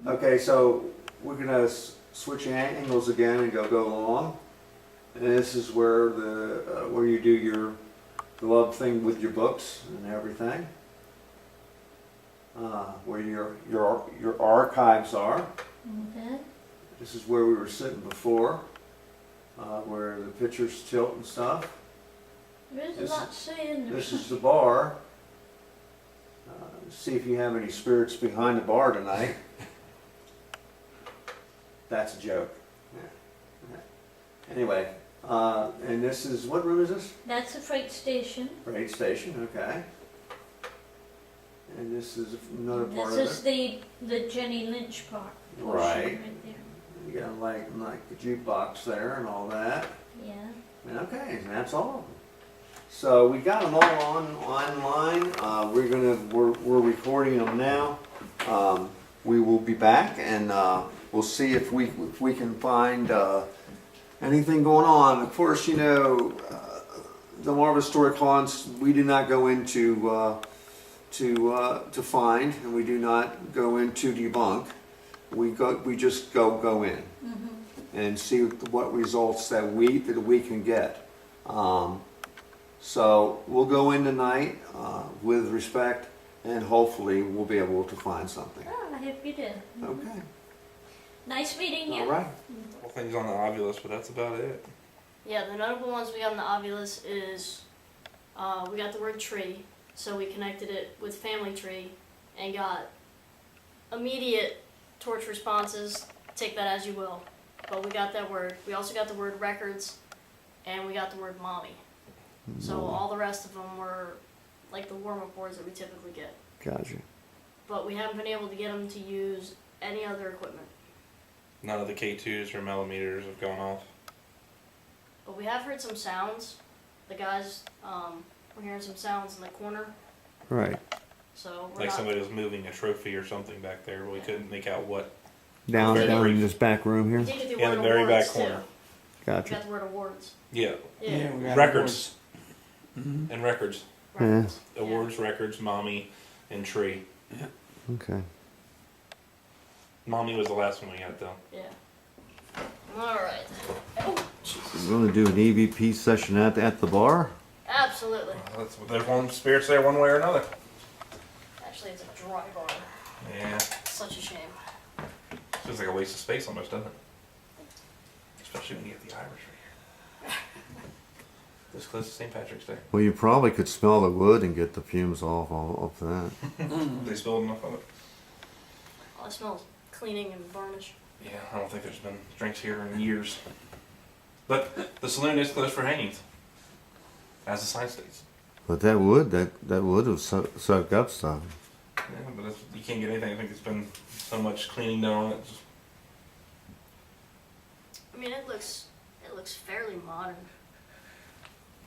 Okay, so we're gonna switch angles again and go along. And this is where where you do your glove thing with your books and everything. Where your archives are. Okay. This is where we were sitting before, where the pictures tilt and stuff. There's a lot saying. This is the bar. See if you have any spirits behind the bar tonight. That's a joke. Yeah. Anyway, and this is, what room is this? That's the freight station. Freight station, okay. And this is another part of This is it. the Jenny Lynch part. Right. There. You got like the jukebox there and all that. Yeah. Okay, and that's all. So we got them all online. We're recording them now. We will be back and we'll see if we can find anything going on. Of course, you know, the Marvel Story Cons, we do not go into to find, and we do not go into debunk. We just go in and see what results that we can get. So we'll go in tonight with respect, and hopefully we'll be able to find something. Oh, I hope you do. Okay. Nice meeting you. All right. Couple things on the Ovilus, but that's about it. Yeah, the notable ones we got on the Ovilus is we got the word tree, so we connected it with family tree and got immediate torch responses. Take that as you will. But we got that word. We also got the word records, and we got the word mommy. So all the rest of them were like the warm-up words that we typically get. Gotcha. But we haven't been able to get them to use any other equipment. None of the K2s or millimeters have gone off. But we have heard some sounds. The guys were hearing some sounds in the corner. Right. So we're Like not, somebody was moving a trophy or something back there, but we couldn't make out what. Down in this back room we here. did get the In word the very awards back too. corner. We Gotcha. got the word awards. Yeah. Yeah. we got Records. awards. And records. Records. Awards, records, mommy, and tree. Okay. Mommy was the last one we got though. Yeah. All right. Oh, Jesus. We're going to do an EVP session at the bar. Absolutely. There's one spirits there one way or another. Actually, it's a dry bar. Yeah. Such a shame. Feels like a waste of space almost, doesn't it? Especially when you get the Irish right here. This close to St. Patrick's Day. Well, you probably could smell the wood and get the fumes off that. They spilled enough of it. All I smell is cleaning and varnish. Yeah, I don't think there's been drinks here in years. But the saloon is closed for hangings, as the sign states. But that wood will soak up stuff. Yeah, but you can't get anything. I think it's been so much cleaning done on it. Just, I mean, it looks fairly modern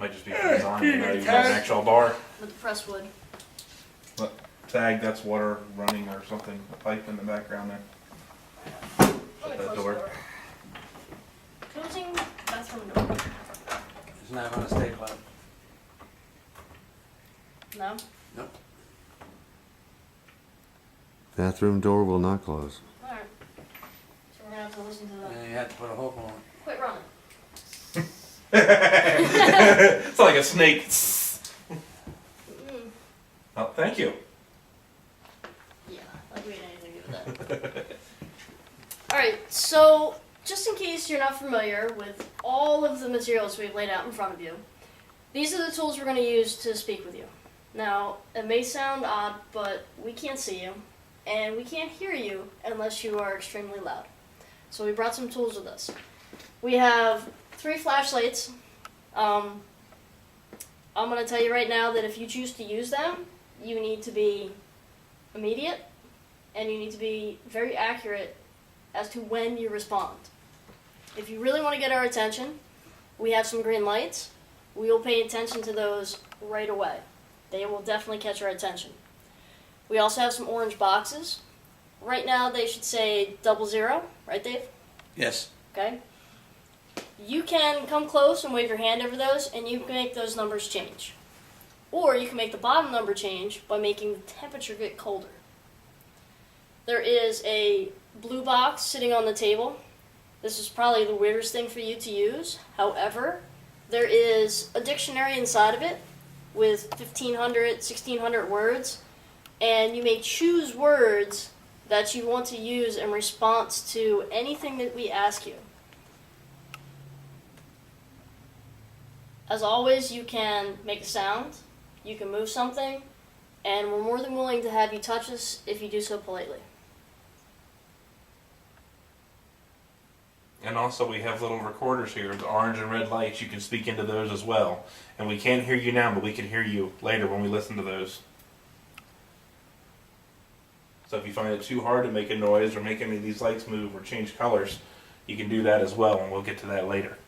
might just be for design, and not even have an actual bar. with the press wood. But tag, that's water running or something, a pipe in the background there. Let me that close door. the door. Closing bathroom door. It's not gonna stay closed. No? Nope. Bathroom door will not close. Alright. So we're gonna have to listen to that. And you have to put a hook on it. Quit running. It's like a snake. Mm. Oh, thank you. Yeah, like we had anything to do with that. Alright, so just in case you're not familiar with all of the materials we've laid out in front of you, these are the tools we're going to use to speak with you. Now, it may sound odd, but we can't see you, and we can't hear you unless you are extremely loud. So we brought some tools with us. We have 3 flashlights. I'm going to tell you right now that if you choose to use them, you need to be immediate, and you need to be very accurate as to when you respond. If you really want to get our attention, we have some green lights. We will pay attention to those right away. They will definitely catch our attention. We also have some orange boxes. Right now they should say 00, right Dave? Yes. Okay. You can come close and wave your hand over those, and you can make those numbers change. Or you can make the bottom number change by making the temperature get colder. there is a blue box sitting on the table. This is probably the weirdest thing for you to use. However, there is a dictionary inside of it with 1,500, 1,600 words, and you may choose words that you want to use in response to anything that we ask you. As always, you can make a sound, you can move something, and we're more than willing to have you touch us if you do so politely. And also we have little recorders here, the orange and red lights, you can speak into those as well. And we can't hear you now, but we can hear you later when we listen to those. So if you find it too hard to make a noise or make any of these lights move or change colors, you can do that as well, and we'll get to that later.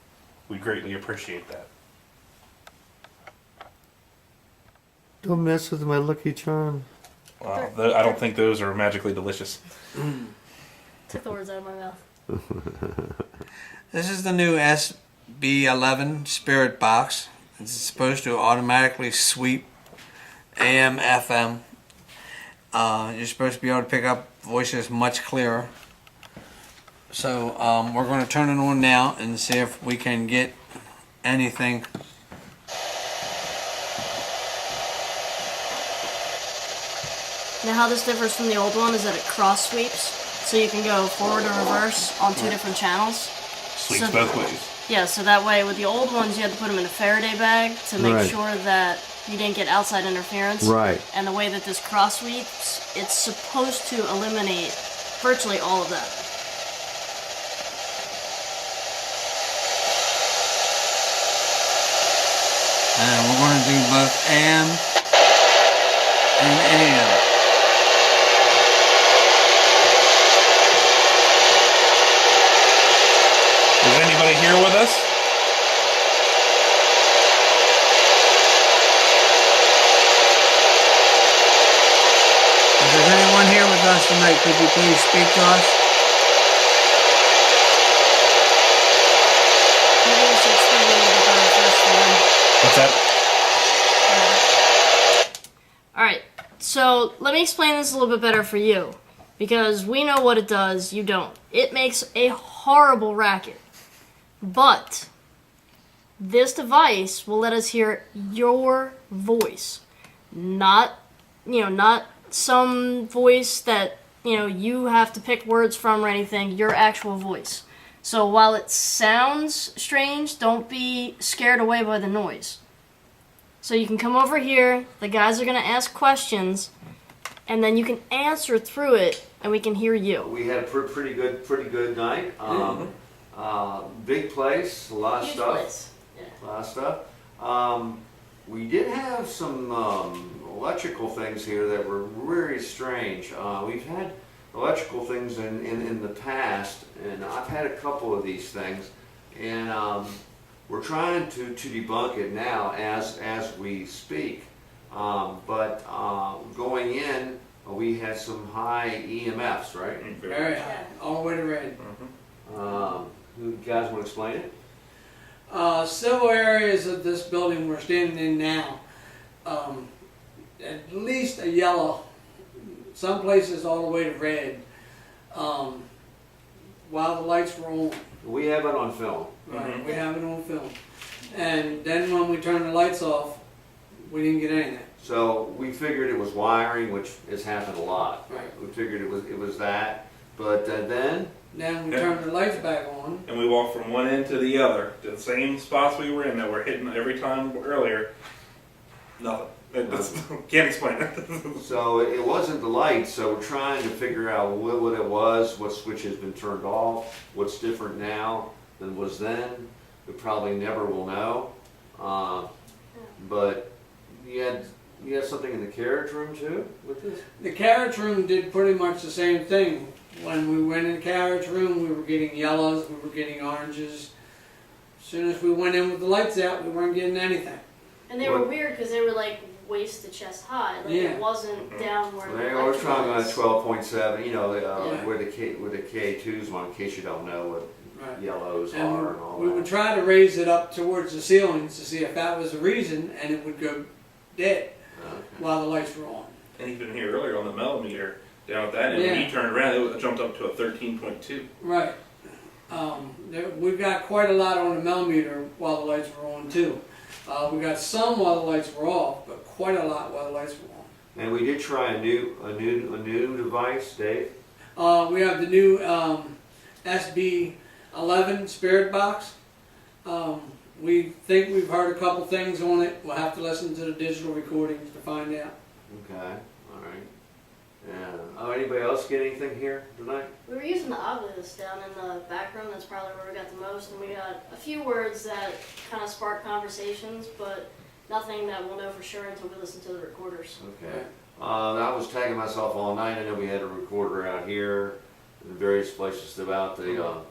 We greatly appreciate that. Don't mess with my Lucky Charm. Wow, I don't think those are magically delicious. Took the words out of my mouth. This is the new SB11 Spirit Box. It's supposed to automatically sweep AM, FM. You're supposed to be able to pick up voices much clearer. So we're going to turn it on now and see if we can get anything. Now how this differs from the old one is that it cross sweeps, so you can go forward or reverse on two different channels. Sweeps So- both ways. Yeah, so that way with the old ones you had to put them in a Faraday bag to make Right. sure that you didn't get outside interference. Right. And the way that this cross sweeps, it's supposed to eliminate virtually all of that. And we're going to do both AM and AM. Is anybody here with us? If there's anyone here with us tonight, could you please speak to us? Maybe we should explain a little bit better first for them. What's that? Alright, so let me explain this a little bit better for you. Because we know what it does, you don't. It makes a horrible racket. But this device will let us hear your voice. Not some voice that, you have to pick words from or anything, your actual voice. So while it sounds strange, don't be scared away by the noise. So you can come over here, the guys are going to ask questions, and then you can answer through it, and we can hear you. We had a pretty good night. Big place, a lot of Huge stuff. place. Yeah. A lot of stuff. We did have some electrical things here that were very strange. We've had electrical things in the past, and I've had a couple of these things, and we're trying to debunk it now as we speak. But going in, we had some high EMFs, right? Very high, all the way to red. You guys want to explain it? Several areas of this building we're standing in now, at least a yellow, some places all the way to red, while the lights were on. We have it on film. Right, we have it on film. And then when we turned the lights off, we didn't get anything. So we figured it was wiring, which has happened a lot. Right. We figured it was that, but then Then we turned the lights back on. And we walked from one end to the other, to the same spots we were in that were hitting every time earlier. Nothing. Can't explain it. so it wasn't the lights. So we're trying to figure out what it was, what switch has been turned off, what's different now than was then. We probably never will know. But you had something in the carriage room too with this? The carriage room did pretty much the same thing. When we went in the carriage room, we were getting yellows, we were getting oranges. As soon as we went in with the lights out, we weren't getting anything. And they were What? weird because they were like waist to chest high. Like Yeah. it wasn't down where They the were electrical trying on is. 12.7. Yeah. Where the K2s on, in case you don't know what Right. yellows are And and all we that. would try to raise it up towards the ceilings to see if that was the reason, and it would go dead Okay. while the lights were on. And even here earlier on the millimeter, down at that end. When Yeah. he turned around, it jumped up to a 13.2. Right. We've got quite a lot on the millimeter while the lights were on too. We got some while the lights were off, but quite a lot while the lights were on. And we did try a new device, Dave. We have the new SB11 Spirit Box. We think we've heard a couple things on it. We'll have to listen to the digital recordings to find out. Okay, all right. Yeah. Oh, anybody else get anything here tonight? We were using the obelisk down in the back room. That's probably where we got the most, and we got a few words that kind of spark conversations, but nothing that we'll know for sure until we listen to the recorders. Okay. I was tagging myself all night. I know we had a recorder out here in various places throughout the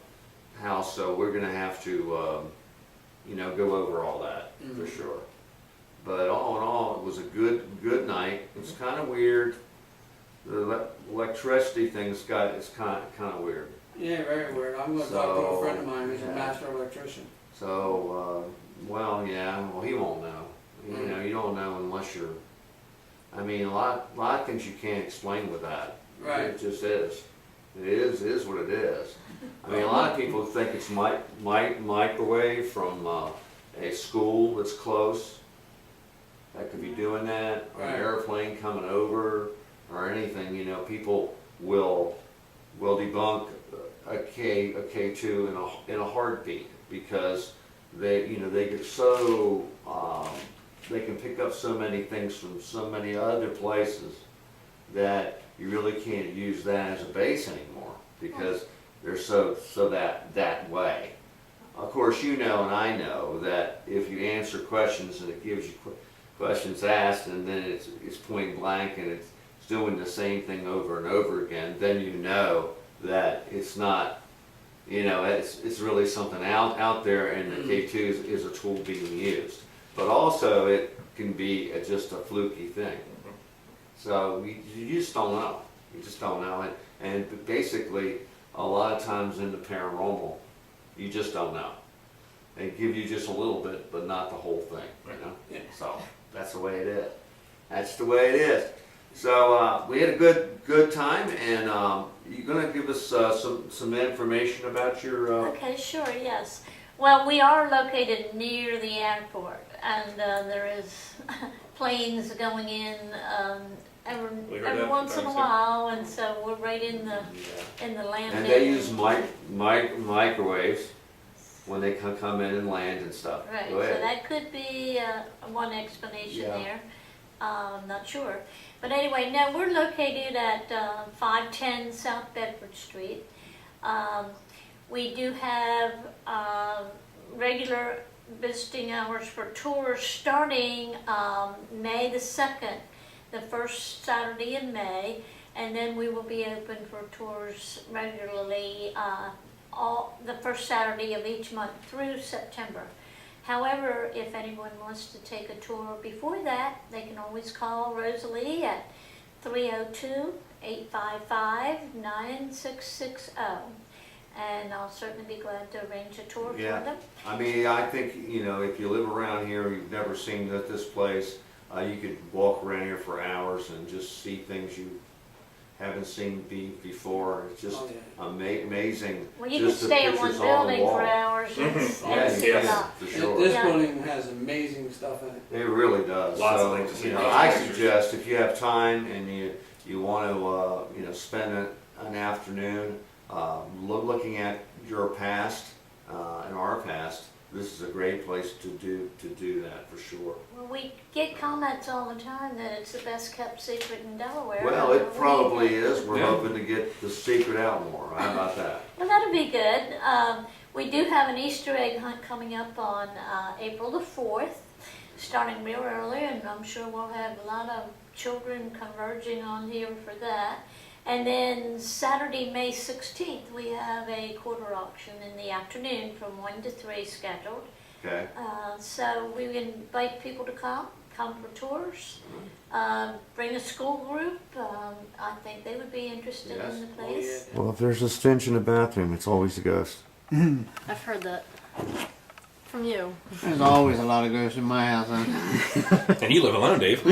house, so we're gonna have to, go over all that for sure. But all in all, it was a good night. It was kind of weird. The electricity thing's it's kind of weird. Yeah, very weird. I'm going to talk to a friend of mine who's a master electrician. So, well, he won't know. You don't know unless you're. I mean, a lot of things you can't explain with that. Right. It just is. It is what it is. I mean, a lot of people think it's microwave from a school that's close. That could be doing that, or an airplane coming over, or anything. People will debunk a K2 in a heartbeat because they get so they can pick up so many things from so many other places that you really can't use that as a base anymore because they're so that way. Of course, and I know that if you answer questions and it gives you questions asked and then it's point blank and it's doing the same thing over and over again, then you know that it's not, it's really something out there, and the K2 is a tool being used. But also it can be just a fluky thing. So you just don't know. You just don't know. And basically, a lot of times in the paranormal, you just don't know. They give you just a little bit, but not the whole thing. Yeah. So that's the way it is. That's the way it is. So we had a good time, and you're going to give us some information about your. Okay, sure, yes. Well, we are located near the airport, and there is planes going in every once in a while, and so we're right in the landing. And they use microwaves when they come in and land and stuff. Right, Go so ahead. that could be one explanation Yeah. there. Not sure. But anyway, no, we're located at 510 South Bedford Street. We do have regular visiting hours for tours starting May the 2nd, the first Saturday in May, and then we will be open for tours regularly the first Saturday of each month through September. However, if anyone wants to take a tour before that, they can always call Rosalie at 302-855-9660. And I'll certainly be glad to arrange a tour for them. I mean, I think, if you live around here, you've never seen this place, you could walk around here for hours and just see things you haven't seen before. It's just amazing. Well, you just can the stay in one pictures on the building for wall. hours and Yeah, see you a can, lot. for sure. This Yeah. building has amazing stuff in it. It really does. Lots of So, things to see. I suggest if you have time and you want to, spend an afternoon looking at your past and our past, this is a great place to do that for sure. Well, we get comments all the time that it's the best kept secret in Delaware. Well, it probably is. We're hoping to get the secret out more. How about that? Well, that'll be good. We do have an Easter egg hunt coming up on April the 4th, starting real early, and I'm sure we'll have a lot of children converging on here for that. And then Saturday, May 16th, we have a quarter auction in the afternoon from 1 to 3 scheduled. Okay. So we invite people to come for tours, bring a school group. I think they would be interested Yes. in the place. Well, if there's a stench in the bathroom, it's always a ghost. I've heard that from you. There's always a lot of ghosts in my house. And you live alone, Dave.